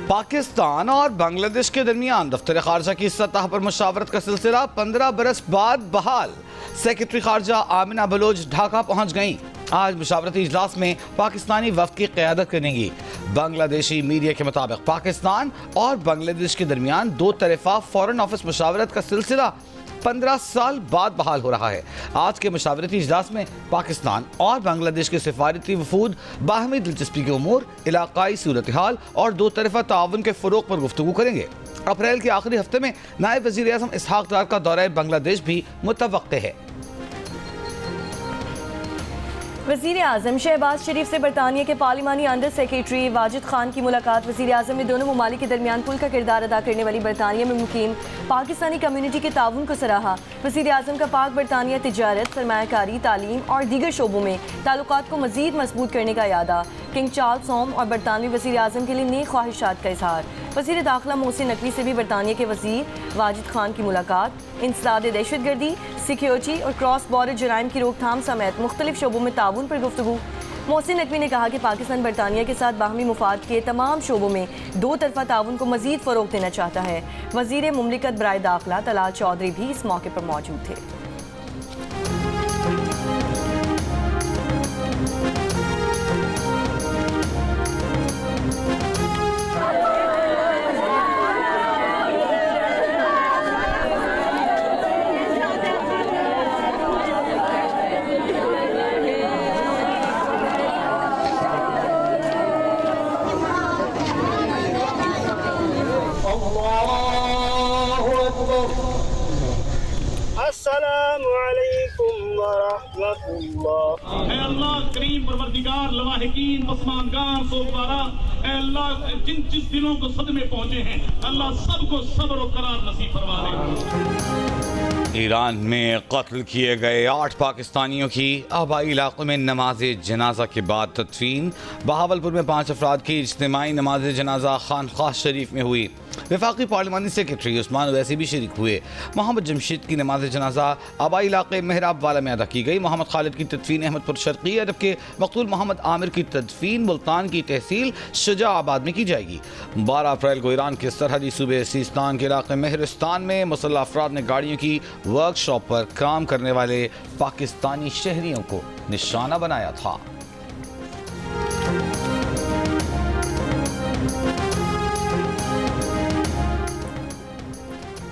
पाकिस्तान और बांग्लादेश के दरमियान दफ्तर खारजा की सतह पर मुशावरत का सिलसिला 15 बरस बाद बहाल। सेक्रेटरी खारजा आमिना बलोच ढाका पहुंच गईं। आज मुशावरती इजलास में पाकिस्तानी वफ़द की क़यादत करेंगी। बांग्लादेशी मीडिया के मुताबिक पाकिस्तान और बांग्लादेश के दरमियान दो तरफा फॉरेन ऑफिस मुशावरत का सिलसिला 15 साल बाद बहाल हो रहा है। आज के मुशावरती इजलास में पाकिस्तान और बांग्लादेश के सिफारती वफूद बाहमी दिलचस्पी के उमूर, इलाकाई सूरत हाल और दो तरफा ताउन के फ़रोग़ पर गुफ्तगू करेंगे। अप्रैल के आखिरी हफ्ते में नायब वज़ीर आज़म इसहाक़ डार का दौरा बांग्लादेश भी मुतवक्के है। वज़ीर आज़म शहबाज शरीफ से बरतानिया के पार्लिमानी अंडर सेक्रेटरी वाजिद खान की मुलाकात। वज़ीर आज़म ने दोनों ममालिक के दरमियान पुल का किरदार अदा करने वाली बरतानिया में मुकीम पाकिस्तानी कम्यूनिटी के ताउन को सराहा। वज़ीर आज़म का पाक बरतानिया तिजारत, सरमायाकारी, तालीम और दीगर शोबों में ताल्लुकात को मज़ीद मजबूत करने का इरादा। किंग चार्ल्स होम और बरतानवी वज़ीर आज़म के लिए नेक ख्वाहिशात का इजहार। वज़ीर दाखिला मोहसिन नकवी से भी बरतानिया के वज़ीर वाजिद खान की मुलाकात। इंसदाद दहशतगर्दी, सिक्योरिटी और क्रॉस बॉर्डर जराइम की रोकथाम समेत मुख्तलिफ शोबों में ताउन पर गुफ्तगू। मोहसिन नकवी ने कहा कि पाकिस्तान बरतानिया के साथ बाहमी मुफाद के तमाम शोबों में दो तरफा ताउन को मज़ीद फ़रोग़ देना चाहता है। वज़ीर मुमलिकत बराए दाखिला तलाल चौधरी भी इस मौके पर मौजूद थे। अल्लाह करीम परवरदिगार लवाहिकीन मस्मानगार सोबारा अल्लाह जिन दिलों को सदमे पहुंचे हैं अल्लाह सबको सब्र और करार नसीब फरमा दे। ईरान में कत्ल किए गए 8 पाकिस्तानियों की आबाई इलाकों में नमाज जनाजा के बाद तदफीन। बहावलपुर में 5 अफराद की इज्तिमाई नमाज जनाजा खानकाह शरीफ में हुई। वफाकी पार्लिमानी सेक्रेटरी उस्मान ओवैसी भी शरीक हुए। मोहम्मद जमशीद की नमाज जनाजा आबाई इलाके मेहराब वाला में अदा की गई। मोहम्मद खालिद की तदफीन अहमदपुर शर्की, जबकि मकतूल मोहम्मद आमिर की तदफीन मुल्तान की तहसील शुजाआबाद में की जाएगी। 12 अप्रैल को ईरान के सरहदी सूबे सीस्तान के इलाके महरिस्तान में मुसल्लह अफराद ने गाड़ियों की वर्कशॉप पर काम करने वाले पाकिस्तानी शहरियों को निशाना बनाया था।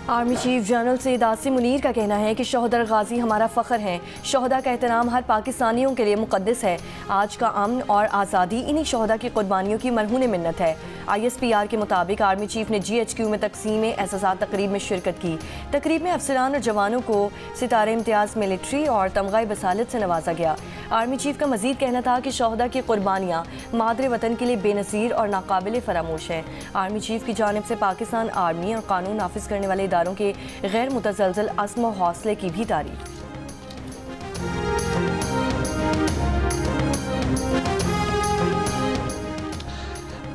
Army chief general Syed Asim Munir का कहना है कि शोहदर गाजी हमारा फ़ख्र हैं। शोहदा का एहतराम हर पाकिस्तानियों के लिए मुक़द्दस है। आज का अमन और आज़ादी इन्हीं शोहदा की कुर्बानियों की मरहून मिन्नत है। ISPR के मुताबिक आर्मी चीफ ने GHQ में तकसीम एहसासात तकरीब में शिरकत की। तकरीब में अफसरान और जवानों को सितारे इम्तियाज़ मिलिट्री और तमग़ाए बसालत से नवाजा गया। आर्मी चीफ का मज़ीद कहना था कि शोहदा की कुर्बानियाँ मादरे वतन के लिए बेनज़ीर और नाकाबिले फरामोश हैं। आर्मी चीफ की जानिब से पाकिस्तान आर्मी और कानून नाफिज करने वाले इदारों के गैर मुतज़लज़ल अज़्म और हौसले की भी तारीफ।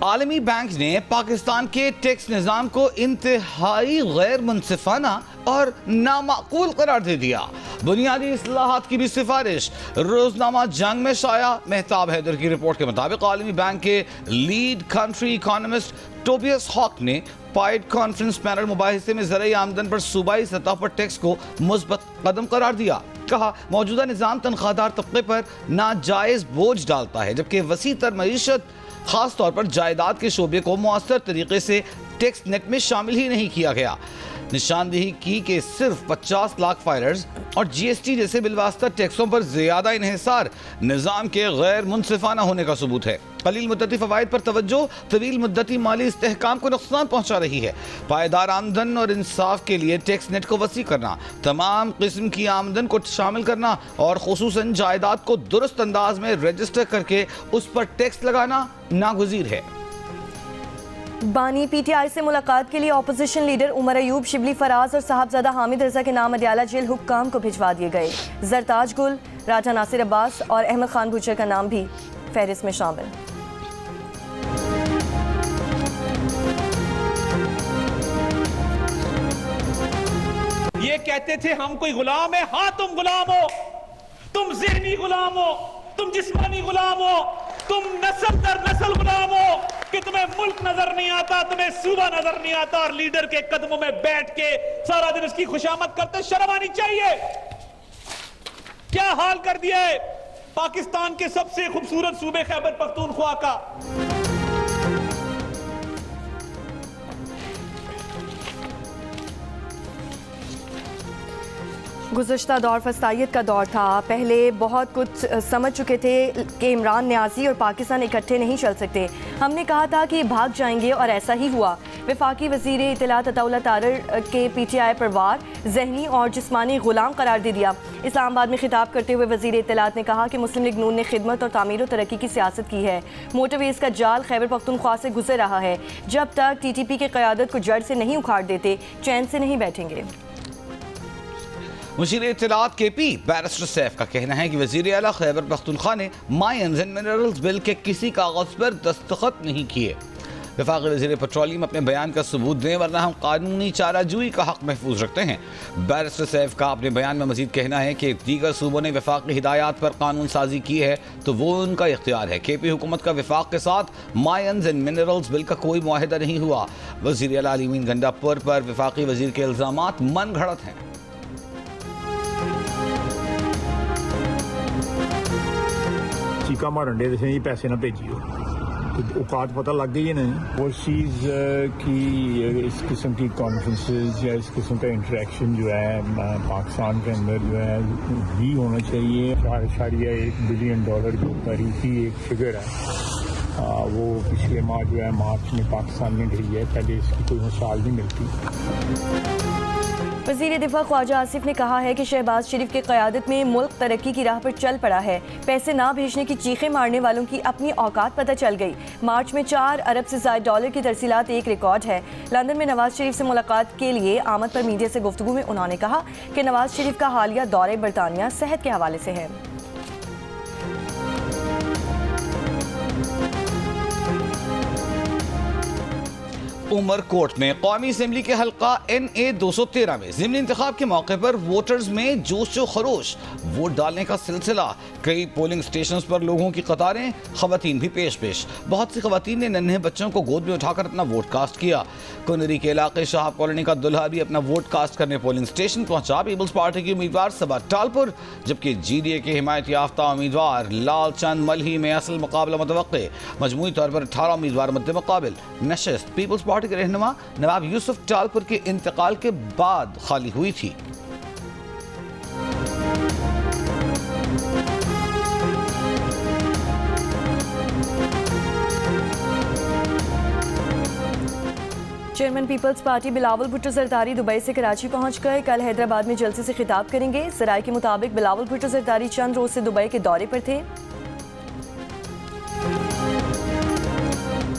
आलमी बैंक ने पाकिस्तान के टैक्स निज़ाम को इंतहाई गैर मुनसिफाना और नामाकूल करार दे दिया। बुनियादी इस्लाहात की भी सिफारिश। रोजनामा जंग में शाया। मेहताब हैदर की रिपोर्ट के मुताबिक आलमी बैंक के lead country economist Tobias hoc ने पाइड कॉन्फ्रेंस पैनल मुबाहिसे में ज़राई आमदन पर सूबाई सतह पर टैक्स को मुस्बत कदम करार दिया। कहा, मौजूदा निज़ाम तनख्वाहदार तबके पर नाजायज़ बोझ डालता है, जबकि वसी तर मईशत खास तौर पर जायदाद के शोबे को मुअस्सर तरीके से टैक्स नेट में शामिल ही नहीं किया गया। निशानदेही की कि सिर्फ 50 लाख फाइलर्स और GST जैसे बिलवास्ता टैक्सों पर ज्यादा इन्हिसार निज़ाम के गैर मुनसिफाना होने का सबूत है। कलील मुद्दती फवाइद पर तवज्जो तवील मुद्दती माली इस्तेहकाम को नुकसान पहुंचा रही है। पायदार आमदन और इंसाफ के लिए टैक्स नेट को वसी करना, तमाम किस्म की आमदन को शामिल करना और खुसूसन जायदाद को दुरुस्त अंदाज में रजिस्टर करके उस पर टैक्स लगाना नागुज़ीर है। बानी PTI से मुलाकात के लिए अपोजिशन लीडर उमर अयूब, शिबली फराज और साहबजादा हामिद रजा के नाम अडयाला जेल हुक्काम को भिजवा दिए गए। जरताज गुल, राजा नासिर अब्बास और अहमद खान भुच्चर का नाम भी फहरिस्त में शामिल। ये कहते थे हम कोई गुलाम है। हाँ, तुम गुलाम हो, तुम ज़हनी गुलाम हो, तुम जिस्मानी गुलाम हो, तुम नस्ल दर नस्ल गुलाम हो कि तुम्हें मुल्क नजर नहीं आता, तुम्हें सूबा नजर नहीं आता और लीडर के कदमों में बैठ के सारा दिन उसकी खुशामद करते। शर्म आनी चाहिए। क्या हाल कर दिया है पाकिस्तान के सबसे खूबसूरत सूबे खैबर पख्तूनख्वा का। गुज़श्ता दौर फस्तायत का दौर था। पहले बहुत कुछ समझ चुके थे कि इमरान न्याज़ी और पाकिस्तान इकट्ठे नहीं चल सकते। हमने कहा था कि भाग जाएंगे और ऐसा ही हुआ। वफाकी वज़ीर इत्तलात अताउल्ला तारर के PTI पर वार ज़हनी और जिस्मानी ग़ुलाम करार दे दिया। इस्लामाबाद में खिताब करते हुए वज़ीर इत्तलात ने कहा कि मुस्लिम लीग नून ने खिदमत और तामीर और तरक्की की सियासत की है। मोटरवेज़ का जाल खैबर पख्तूनख्वा से गुजर रहा है। जब तक TTP की क़यादत को जड़ से नहीं उखाड़ देते, चैन से नहीं बैठेंगे। मुशीर इत्तलात KP बैरिस्टर सैफ का कहना है कि वज़ीर आला खैबर पख्तूनख्वा ने माइंस एंड मिनरल्स बिल के किसी कागज़ पर दस्तखत नहीं किए। वफाकी वज़ीर पेट्रोलियम अपने बयान का सबूत दें वरना हम कानूनी चाराजोई का हक महफूज रखते हैं। बैरिस्टर सैफ का अपने बयान में मजीद कहना है कि दीगर सूबों ने वफाकी हिदायत पर कानून साजी की है तो वो उनका इख्तियार है। KP हुकूमत का वफाक के साथ माइंस एंड मिनरल्स बिल का कोई मुआहिदा नहीं हुआ। वज़ीर आला अली अमीन गंडापुर पर वफाकी वज़ीर के इल्ज़ामात मन घड़त हैं। चीका मारन डे दे पैसे ना भेजियो तो औकात पता लग गई है ना। वो चीज़ की इस किस्म की कॉन्फ्रेंसेस या इस किस्म का इंटरेक्शन जो है पाकिस्तान के अंदर जो है भी होना चाहिए। 4.1 बिलियन डॉलर जो तारीखी एक फिगर है वो पिछले माह जो है मार्च में पाकिस्तान में गई है। पहले इसकी कोई मिसाल नहीं मिलती। वज़ीर दिफा ख्वाजा आसिफ ने कहा है कि शहबाज शरीफ की क़यादत में मुल्क तरक्की की राह पर चल पड़ा है। पैसे ना भेजने की चीखें मारने वालों की अपनी औकात पता चल गई। मार्च में 4 अरब से ज़ायद डॉलर की तरसीलात एक रिकॉर्ड है। लंदन में नवाज शरीफ से मुलाकात के लिए आमद पर मीडिया से गुफ्तगू में उन्होंने कहा कि नवाज शरीफ का हालिया दौरे बरतानिया सेहत के हवाले से है। उमरकोट में कौमी असम्बली के हल्का NA 213 में ज़िमनी इंतखाब के मौके पर वोटर्स में जोश व खरोश, वोट डालने का सिलसिला। कई पोलिंग स्टेशन पर लोगों की कतारें, खवातीन भी पेश पेश। बहुत सी खवातीन ने नन्हे बच्चों को गोद में उठाकर अपना वोट कास्ट किया। कुनरी के इलाके शाहब कॉलोनी का दुल्हा भी अपना वोट कास्ट करने पोलिंग स्टेशन पहुंचा। पीपल्स पार्टी की उम्मीदवार सबा टालपुर जबकि GDA के हिमायत याफ्ता उम्मीदवार लाल चंद मलही में असल मुकाबला मुतवक्के। मजमूई तौर पर 18 उम्मीदवार मद्दे मुकाबिल। नशिस्त पीपल्स पार्टी के रहनुमा नवाब यूसुफ टालपुर के इंतकाल के बाद खाली हुई थी। Chairman Peoples Party Bilawal Bhutto Zardari Dubai से कराची पहुंच गए। कल हैदराबाद में जलसे से खिताब करेंगे। सराय के मुताबिक बिलावल भुट्टो जरदारी चंद रोज से दुबई के दौरे पर थे।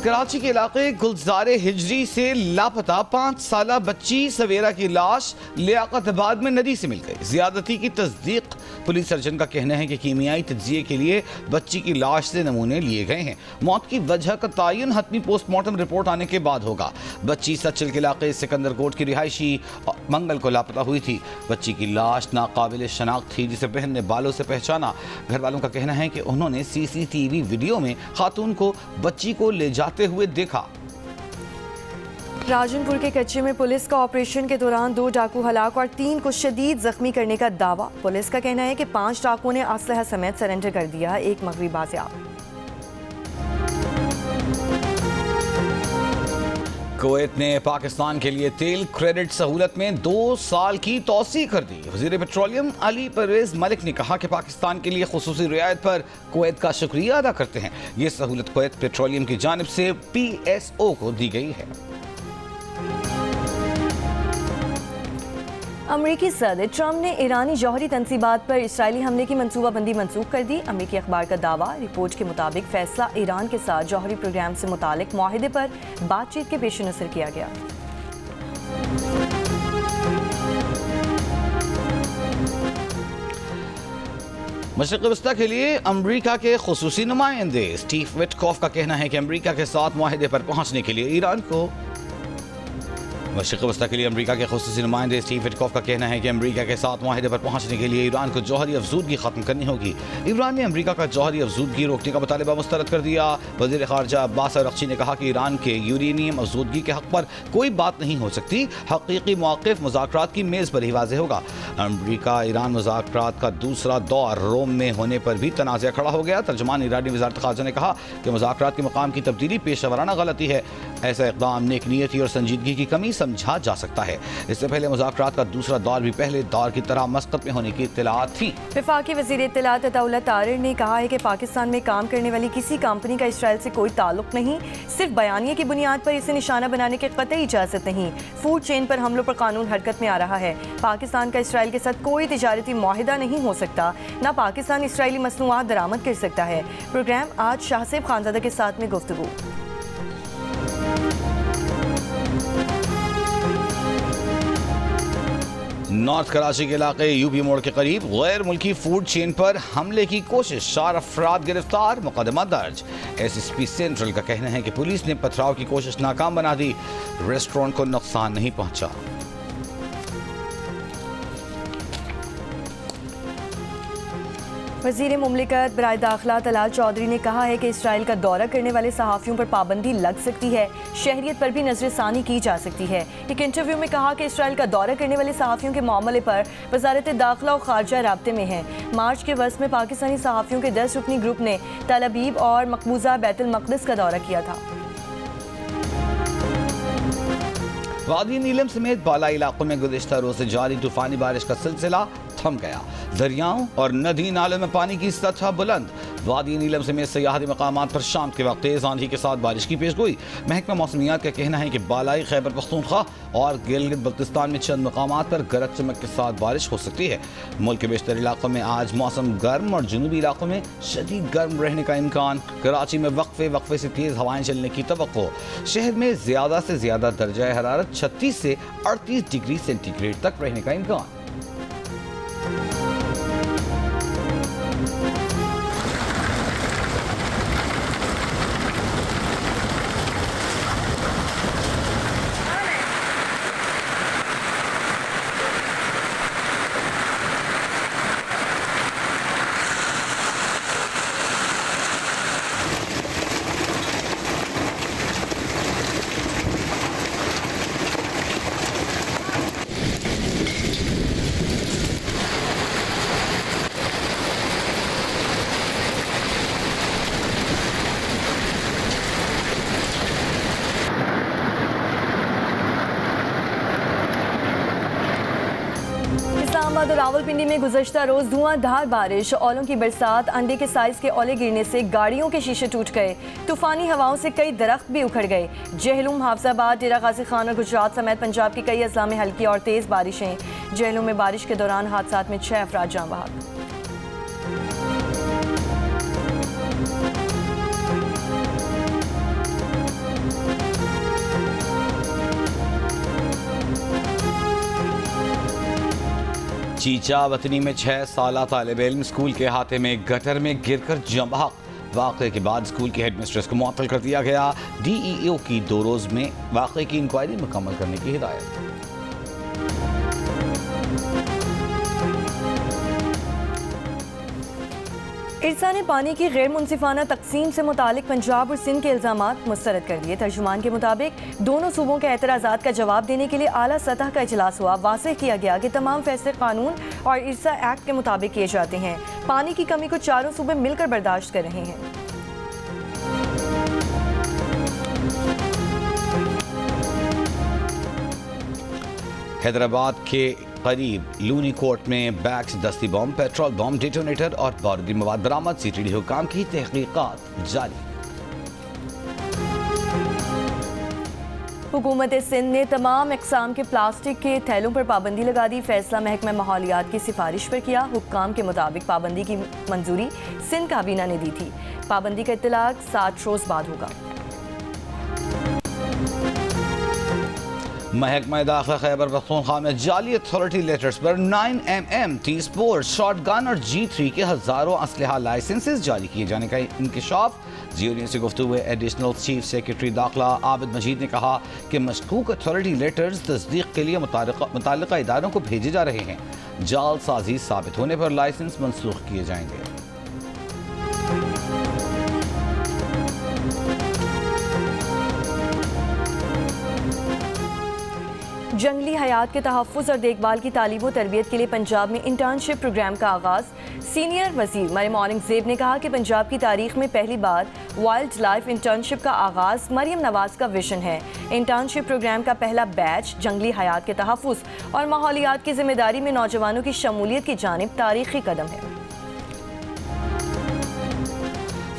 कराची के इलाके गुलजारे हिजरी से लापता 5 साला बच्ची सवेरा की लाश लियाकताबाद में नदी से मिल गई। ज्यादती की तस्दीक पुलिस सर्जन का कहना है कि कीमियाई तज्जिये के लिए बच्ची की लाश से नमूने लिए गए हैं। मौत की वजह का तयन हतमी पोस्टमार्टम रिपोर्ट आने के बाद होगा। बच्ची सचिल के इलाके सिकंदर कोट की रिहायशी मंगल को लापता हुई थी। बच्ची की लाश नाकाबिल शनाख्त थी जिसे बहन ने बालों से पहचाना। घर वालों का कहना है कि उन्होंने CCTV वीडियो में खातून को बच्ची को ले जाते हुए देखा। राजनपुर के कच्चे में पुलिस का ऑपरेशन के दौरान 2 डाकू हलाक और 3 को शदीद जख्मी करने का दावा। पुलिस का कहना है कि 5 डाकुओं ने असलहा समेत सरेंडर कर दिया। एक मगवी बाजियाब। कुवैत ने पाकिस्तान के लिए तेल क्रेडिट सहूलत में 2 साल की तौसी कर दी। वज़ीर पेट्रोलियम अली परवेज मलिक ने कहा कि पाकिस्तान के लिए खुसूसी रियायत पर कुवैत का शुक्रिया अदा करते हैं। ये सहूलत कुवैत पेट्रोलियम की जानिब से PSO को दी गई है। अमरीकी सदर ट्रंप ने ईरानी जौहरी तनसीबात पर इसराइली हमले की मनसूबाबंदी मनसूख कर दी। अमरीकी अखबार का दावा। रिपोर्ट के मुताबिक फैसला ईरान के साथ जौहरी प्रोग्राम से मुतालिक मुआहिदे पर बातचीत के पेश नज़र किया गया। मशरिक़ वस्ता के लिए अमरीका के खुसूसी नुमाइंदे स्टीव विटकॉफ का कहना है कि अमरीका के साथ मुआहिदे पर पहुंचने के लिए ईरान को मशरिक़ वस्ता के लिए अमरीका के ख़ुसूसी नुमाइंदे स्टीव विटकॉफ का कहना है कि अमरीका के साथ माहिदे पर पहुंचने के लिए ईरान को जौहरी अफजूदगी ख़त्म करनी होगी। ईरान ने अमरीका का जौहरी अफजूदगी रोकने का मुतालबा मुस्तरद कर दिया। वज़ीर ख़ारजा अब्बास अरग़ची ने कहा कि ईरान के यूरेनियम अफजूदगी के हक़ पर कोई बात नहीं हो सकती। हक़ीक़ी मौक़िफ़ मुज़ाकरात की मेज़ पर ही वाज़ेह होगा। अमरीका ईरान मुज़ाकरात का दूसरा दौर रोम में होने पर भी तनाज़ा खड़ा हो गया। तर्जुमान ईरानी वज़ारत ख़ारजा ने कहा कि मुज़ाकरात के मकाम की तब्दीली पेशेवराना गलती है। ऐसा इक़दाम नेकनीयती और संजीदगी की कमी समझा जा सकता है। इससे पहले मुज़ाकरात का दूसरा दौर भी पहले दौर की तरह मस्कत में होने की इत्तलात थी। वफाकी वज़ीर इत्तलात अताउल्लाह तारिर ने कहा है कि पाकिस्तान में काम करने वाली किसी कंपनी का इसराइल से कोई ताल्लुक नहीं, सिर्फ बयानिए की बुनियाद पर इसे निशाना बनाने की कतई इजाज़त नहीं। फूड चेन पर हमलों पर कानून हरकत में आ रहा है। पाकिस्तान का इसराइल के साथ कोई तिजारती मुआहिदा नहीं हो सकता, न पाकिस्तान इसराइली मसनूआत दरामद कर सकता है। प्रोग्राम आज शाहसेब खानज़ादा के साथ में गुफ्तगू। नॉर्थ कराची के इलाके यूपी मोड़ के करीब गैर मुल्की फूड चेन पर हमले की कोशिश, 4 अफराद गिरफ्तार, मुकदमा दर्ज। SSP सेंट्रल का कहना है कि पुलिस ने पथराव की कोशिश नाकाम बना दी। रेस्टोरेंट को नुकसान नहीं पहुंचा। वज़ीर मुमलिकत बराए दाखिला तलाल चौधरी ने कहा है कि इसराइल का दौरा करने वाले सहाफ़ियों पर पाबंदी लग सकती है, शहरियत पर भी नजरसानी की जा सकती है। एक इंटरव्यू में कहा कि इसराइल का दौरा करने वाले सहाफ़ियों के मामले पर वज़ारत दाखिला और खारजा राब्ते में है। मार्च के वस्त में पाकिस्तानी सहाफ़ियों के 10 रुकनी ग्रुप ने तल अबीब और मकबूजा बैतुल मक़दिस का दौरा किया था। वादी नीलम समेत बालाई इलाकों में गुज़िश्ता रोज़ से जारी तूफ़ानी बारिश का सिलसिला थम गया। दरियाओं और नदी नालों में पानी की सतह बुलंद। वादी नीलम समेत सयाहती मकामात पर शाम के वक्त तेज़ आंधी के साथ बारिश की पेशगोई। महकमा मौसमियात का कहना है कि बालाई खैबर पख्तूनख्वा और गिलगित बल्तिस्तान में चंद मकामात पर गरज चमक के साथ बारिश हो सकती है। मुल्क के बेशतर इलाकों में आज मौसम गर्म और जुनूबी इलाकों में शदीद गर्म रहने का इम्कान। कराची में वक्फे से तेज़ हवाएं चलने की तवक्को। शहर में ज़्यादा से ज़्यादा दर्जा हरारत 36 से 38 डिग्री सेंटीग्रेड तक रहने का इम्कान। इस्लामाबाद और रावलपिंडी में गुज़श्ता रोज़ धुआंधार बारिश, ओलों की बरसात, अंडे के साइज के ओले गिरने से गाड़ियों के शीशे टूट गए। तूफानी हवाओं से कई दरख्त भी उखड़ गए। जहलुम, हाफजाबाद, डेरा गाजी खान और गुजरात समेत पंजाब के कई अजला में हल्की और तेज़ बारिशें। जहलुम में बारिश के दौरान हादसात में 6 अफराद जान बहक। चीचा वतनी में 6 साला तालिब इल्म स्कूल के हाथे में गटर में गिरकर जम बहक। वाक़े के बाद स्कूल की हेडमिस्ट्रेस को मुअत्तल कर दिया गया। DEO की 2 रोज़ में वाक़े की इंक्वायरी मुकम्मल करने की हिदायत। इरसा ने पानी की गैर मुनसिफाना तकसीम से मुतालिक पंजाब और सिंध के इल्ज़ामात मुस्तरद कर दिए। तर्जुमान के मुताबिक दोनों सूबों के एतराज़ात का जवाब देने के लिए आला सतह का इजलास हुआ। वाज़ेह किया गया कि तमाम फैसले कानून और इरसा एक्ट के मुताबिक किए जाते हैं। पानी की कमी को चारों सूबे मिलकर बर्दाश्त कर रहे हैं। हैदराबाद के करीब लूनी कोर्ट में बैग्स, दस्ती बम, पेट्रोल बम, डेटोनेटर और बारूदी मवाद बरामद। CTD हुकाम की तहकीकात जारी। हुकूमत सिंध ने तमाम इकसाम के प्लास्टिक के थैलों पर पाबंदी लगा दी। फैसला महकमा माहौलियात की सिफारिश पर किया। हुक्काम के मुताबिक पाबंदी की मंजूरी सिंध काबीना ने दी थी। पाबंदी का इत्तलाक 7 रोज़ बाद होगा। महकमा दाखिला खैबर पख्तूनख्वा में जाली अथॉरिटी लेटर्स पर 9mm T-Sport, शॉटगन और G3 के हजारों असलहा लाइसेंसेस जारी किए जाने का इंकशाफ। जियो न्यूज़ से गुफ्तगू में एडिशनल चीफ सेक्रेटरी दाखिला आबिद मजीद ने कहा कि मशकूक अथॉरिटी लेटर्स तस्दीक के लिए मुताल्लिका इदारों को भेजे जा रहे हैं। जालसाजी साबित होने पर लाइसेंस मनसूख किए जाएंगे। जंगली हयात के तहफ़्फ़ुज़ और देखभाल की तालीम और तरबियत के लिए पंजाब में इंटर्नशिप प्रोग्राम का आगाज़। सीनियर वज़ीर मरियम औरंगज़ेब ने कहा कि पंजाब की तारीख में पहली बार वाइल्ड लाइफ इंटर्नशिप का आगाज़ मरियम नवाज़ का विजन है। इंटर्नशिप प्रोग्राम का पहला बैच जंगली हयात के तहफ़्फ़ुज़ और माहौलियात की जिम्मेदारी में नौजवानों की शमूलियत की जानिब तारीख़ी कदम है।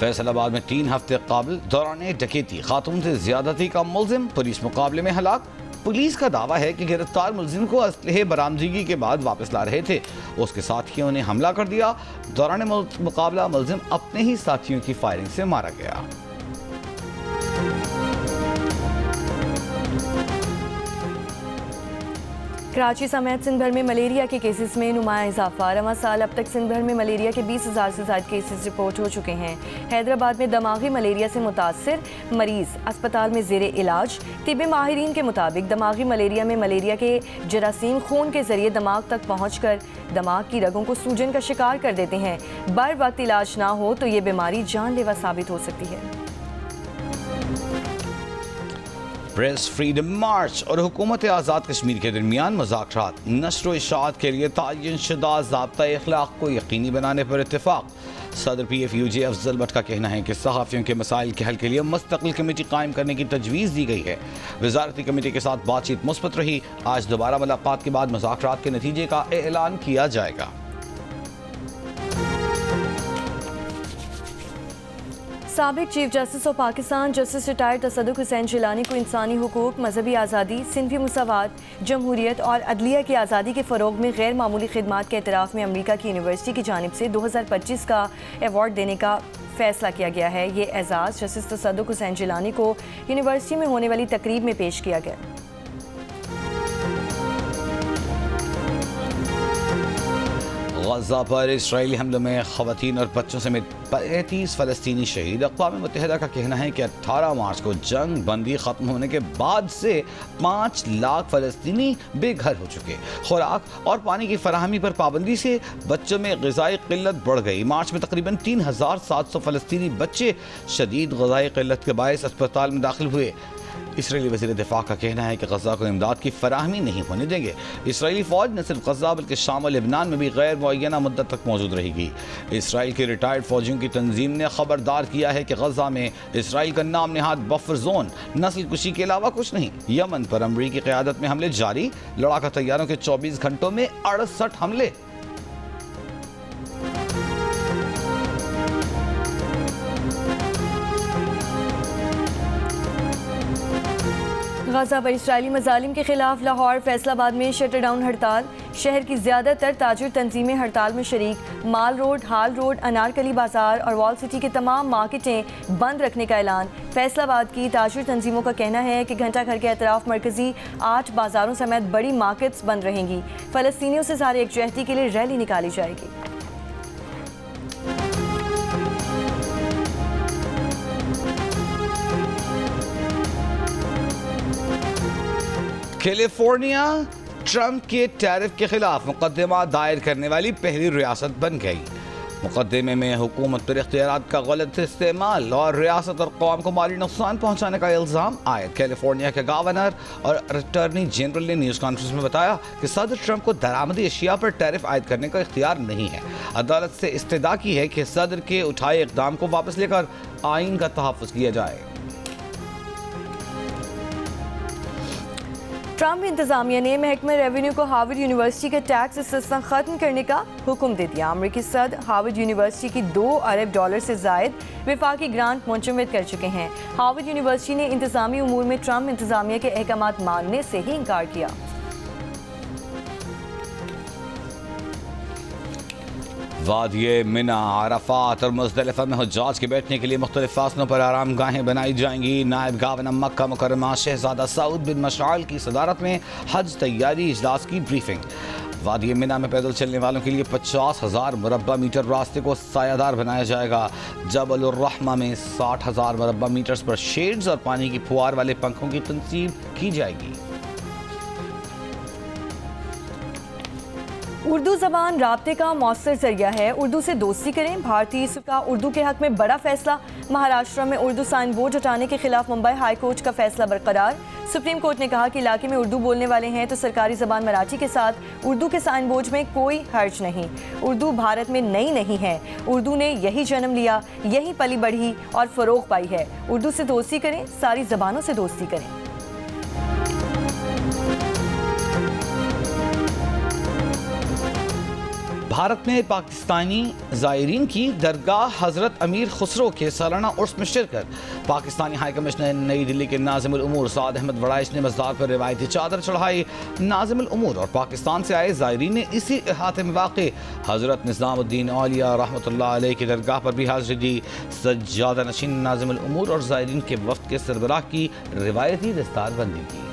फैसलाबाद में 3 हफ्ते काबिल दौरान डकैती खातून से ज्यादती का मुलजिम पुलिस मुकाबले में हलाक। पुलिस का दावा है कि गिरफ्तार मुलजिम को असलहे बरामदगी के बाद वापस ला रहे थे, उसके साथियों ने हमला कर दिया। दौरान मुकाबला मुलजिम अपने ही साथियों की फायरिंग से मारा गया। कराची समेत सिंध भर में मलेरिया के केसेस में नुमाया इजाफा। रवां साल अब तक सिंध भर में मलेरिया के 20,000 से ज़ायद केसेस रिपोर्ट हो चुके हैं। हैदराबाद में दमागी मलेरिया से मुतासर मरीज अस्पताल में ज़ेरे इलाज। तिब्बी माहिरीन के मुताबिक दमागी मलेरिया में मलेरिया के जरासीम खून के जरिए दिमाग तक पहुँचकर दिमाग की रगों को सूजन का शिकार कर देते हैं। बर वक्त इलाज ना हो तो ये बीमारी जानलेवा साबित हो सकती है। प्रेस फ्रीडम मार्च और हुकूमत आज़ाद कश्मीर के दरमियान मुज़ाकरात। नश्र व इशाअत के लिए तयन शुदा ज़ाब्ता अखलाक को यकीनी बनाने पर इत्तेफाक। सदर PFUJ अफजल भट्ट का कहना है कि सहाफ़ियों के मसाइल के हल के लिए मुस्तकिल कमेटी कायम करने की तजवीज़ दी गई है। वज़ारती कमेटी के साथ बातचीत मुस्बत रही। आज दोबारा मुलाकात के बाद मुज़ाकरात के नतीजे का ऐलान किया जाएगा। साबिक chief justice of Pakistan justice retired Tassaduq Hussain Jilani को इंसानी हुकूक, मजहबी आज़ादी, सिंधी मुसावात, जमहूरियत और अदलिया की आज़ादी के फ़रोग़ में गैर मामूली खिदमात के एतराफ़ में अमरीका की यूनिवर्सिटी की जानिब से 2025 का अवार्ड देने का फ़ैसला किया गया है। ये एज़ाज़ जस्टिस तसद्दुक़ हुसैन जिलानी को यूनिवर्सिटी में होने वाली तकरीब में पेश किया गया। गज़ा पर इस्राएली हमलों में ख़वातीन और बच्चों समेत 35 फ़लस्तीनी शहीद। अक़वाम मुत्तहिदा का कहना है कि 18 मार्च को जंग बंदी ख़त्म होने के बाद से 5 लाख फ़लस्तीनी बेघर हो चुके। खुराक और पानी की फराहमी पर पाबंदी से बच्चों में ग़िज़ाई क़िल्लत बढ़ गई। मार्च में तकरीबन 3700 फ़लस्तीनी बच्चे शदीद ग़िज़ाई क़िल्लत के बायस अस्पताल में दाखिल हुए। इसराइली वज़ीर दिफ़ा का कहना है कि गज़ा को इमदाद की फराहमी नहीं होने देंगे। इसराइली फ़ौज न सिर्फ गज़ा बल्कि शाम और लेबनान में भी गैर मुअय्यना मुद्दत तक मौजूद रहेगी। इसराइल के रिटायर्ड फ़ौजियों की तंजीम ने खबरदार किया है कि गज़ा में इसराइल का नाम नहाद बफर जोन नस्ल कुशी के अलावा कुछ नहीं। यमन पर अमरीकी क़यादत में हमले जारी। लड़ाका तैयारों के 24 घंटों में 68 हमले। गाज़ा पर इस्राएली मज़ालिम के खिलाफ लाहौर फैसलाबाद में शटर डाउन हड़ताल। शहर की ज़्यादातर ताजिर तंजीमें हड़ताल में शरीक। माल रोड, हाल रोड, अनारकली बाजार और वॉल सिटी के तमाम मार्केटें बंद रखने का ऐलान। फैसलाबाद की ताजिर तंजीमों का कहना है कि घंटा घर के अतराफ मरकजी 8 बाजारों समेत बड़ी मार्केट्स बंद रहेंगी। फ़लस्तीनियों से सारे एकजहती के लिए रैली निकाली जाएगी। कैलिफोर्निया ट्रंप के टैरिफ के खिलाफ मुकदमा दायर करने वाली पहली रियासत बन गई। मुकदमे में हुकूमत पर इख्तियारात का गलत इस्तेमाल और रियासत और कौम को माली नुकसान पहुँचाने का इल्ज़ाम आयद। कैलिफोर्निया के गवर्नर और अटॉर्नी जनरल ने न्यूज़ कॉन्फ्रेंस में बताया कि सदर ट्रंप को दरामदी अशिया पर टैरिफ आयद करने का इख्तियार नहीं है। अदालत से इस्तदा की है कि सदर के उठाए इक़दाम को वापस लेकर आइन का तहफ़्फ़ुज़ किया जाए। ट्रंप इंतजामिया ने महकमा रेवेन्यू को हार्वर्ड यूनिवर्सिटी का टैक्स इस्तिस्ना खत्म करने का हुक्म दे दिया। अमरीकी सदर हार्वर्ड यूनिवर्सिटी की $2 अरब से जायद विफाकी ग्रांट मुंजमद कर चुके हैं। हार्वर्ड यूनिवर्सिटी ने इंतजामी उमूर में ट्रंप इंतजामिया के अहकामात मानने से ही इनकार किया। वादिये मिना, अरफात और मुज़दलिफ़ा में हुज्जाज के बैठने के लिए मुख्तलिफ फासलों पर आराम गाहें बनाई जाएंगी। नायब गवर्नर मक्का मुकर्रमा शहजादा सऊद बिन मशआल की सदारत में हज तैयारी इजलास की ब्रीफिंग। वादिये मिना में पैदल चलने वालों के लिए 50,000 मुरब्बा मीटर रास्ते को सायादार बनाया जाएगा। जबल रहमा में 60,000 मुरब्बा मीटर्स पर शेड्स और पानी की फुहार वाले पंखों की तंसीब की जाएगी। उर्दू ज़बान राब्ते का मौसर जरिया है, उर्दू से दोस्ती करें। भारतीय का उर्दू के हक में बड़ा फैसला। महाराष्ट्र में उर्दू साइन बोर्ड हटाने के खिलाफ मुंबई हाई कोर्ट का फैसला बरकरार। सुप्रीम कोर्ट ने कहा कि इलाके में उर्दू बोलने वाले हैं तो सरकारी ज़बान मराठी के साथ उर्दू के साइन बोर्ड में कोई हर्ज नहीं। उर्दू भारत में नई नहीं है, उर्दू ने यही जन्म लिया, यही पली बढ़ी और फ़रोग़ पाई है। उर्दू से दोस्ती करें, सारी ज़बानों से दोस्ती करें। भारत में पाकिस्तानी ज़ायरीन की दरगाह हज़रत अमीर खुसरो के सालाना उर्स में शिरकत। पाकिस्तानी हाई कमिश्नर नई दिल्ली के नाज़िमुल उमूर साद अहमद वड़ाइश ने मज़दार पर रिवायती चादर चढ़ाई। नाज़िमुल उमूर और पाकिस्तान से आए ज़ायरीन ने इसी इहाते में वाक़ हज़रत निज़ामुद्दीन औलिया रहमतुल्लाह अलैह की दरगाह पर भी हाज़िरी दी। सज्जादा नशीन नाज़िमुल उमूर और ज़ायरीन के वफ़द के सरबराह की रिवायती दस्तारबंदी की।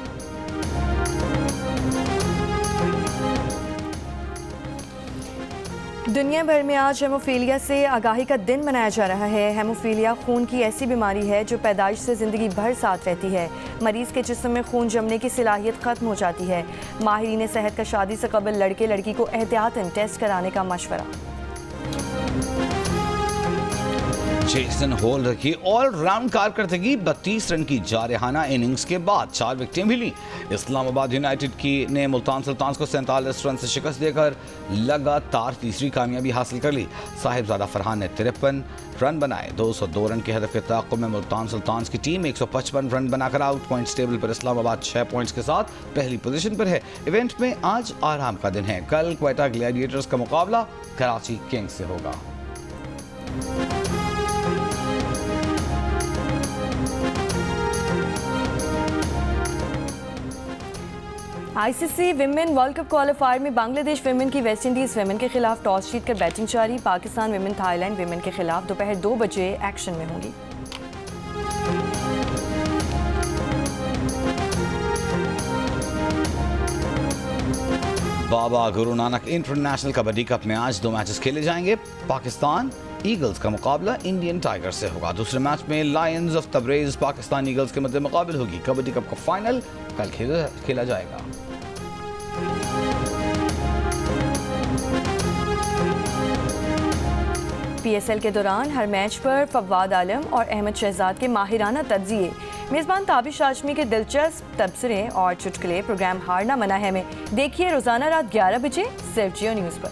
दुनिया भर में आज हेमोफीलिया से आगाही का दिन मनाया जा रहा है। हेमोफीलिया खून की ऐसी बीमारी है जो पैदाइश से ज़िंदगी भर साथ रहती है। मरीज़ के जिस्म में खून जमने की सलाहियत ख़त्म हो जाती है। माहिरीन सेहत का शादी से कबल लड़के लड़की को एहतियातन टेस्ट कराने का मशवरा। जेसन होल्डर की ऑलराउंड कारकर्दगी 32 रन की जारहाना इनिंग्स के बाद 4 विकेटें भी ली। इस्लामाबाद यूनाइटेड की ने मुल्तान सुल्तान्स को 47 रन से शिकस्त देकर लगातार तीसरी कामयाबी हासिल कर ली। साहिबजादा फरहान ने 53 रन बनाए। 202 रन के हदफ के तअक्कुब में मुल्तान सुल्तान्स की टीम 155 रन बनाकर आउट। पॉइंट्स टेबल पर इस्लामाबाद 6 पॉइंट्स के साथ पहली पोजीशन पर है। इवेंट में आज आराम का दिन है। कल क्वेटा ग्लैडिएटर्स का मुकाबला कराची किंग्स से होगा। ICC women world cup qualifier में बांग्लादेश विमेन की वेस्ट इंडीज विमेन के खिलाफ टॉस जीतकर बैटिंग जारी। पाकिस्तान विमेन थाईलैंड विमेन के खिलाफ दोपहर 2 बजे एक्शन में होंगी। बाबा गुरु नानक इंटरनेशनल कबड्डी कप में आज 2 मैचेस खेले जाएंगे। पाकिस्तान ईगल्स का मुकाबला इंडियन टाइगर से होगा। दूसरे मैच में Lions of Tabriz Pakistan Eagles के मध्य मुकाबल होगी। कबड्डी कप का फाइनल कल खेला जाएगा। पीएसएल के दौरान हर मैच पर फवाद आलम और अहमद शहजाद के माहिराना तज्जिए, मेज़बान ताबिश हाशमी के दिलचस्प तबसरे और चुटकुले। प्रोग्राम हारना मना है में देखिए रोजाना रात 11 बजे सिर्फ जियो न्यूज़ पर।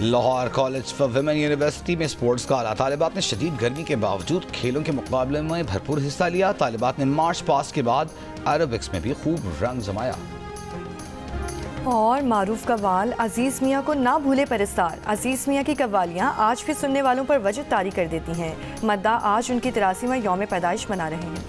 Lahore college for women university में स्पोर्ट्स गाला। तालिबात ने शदीद गर्मी के बावजूद खेलों के मुकाबले में भरपूर हिस्सा लिया। तालिबात ने मार्च पास्ट के बाद एरोबिक्स में भी खूब रंग जमाया। और मारूफ कव्वाल अजीज़ मियाँ को ना भूले परस्तार। अजीज़ मियाँ की कव्वालियाँ आज भी सुनने वालों पर वजह तारी कर देती हैं। मद्दा आज उनकी 83वां यौम पैदाइश मना रहे हैं।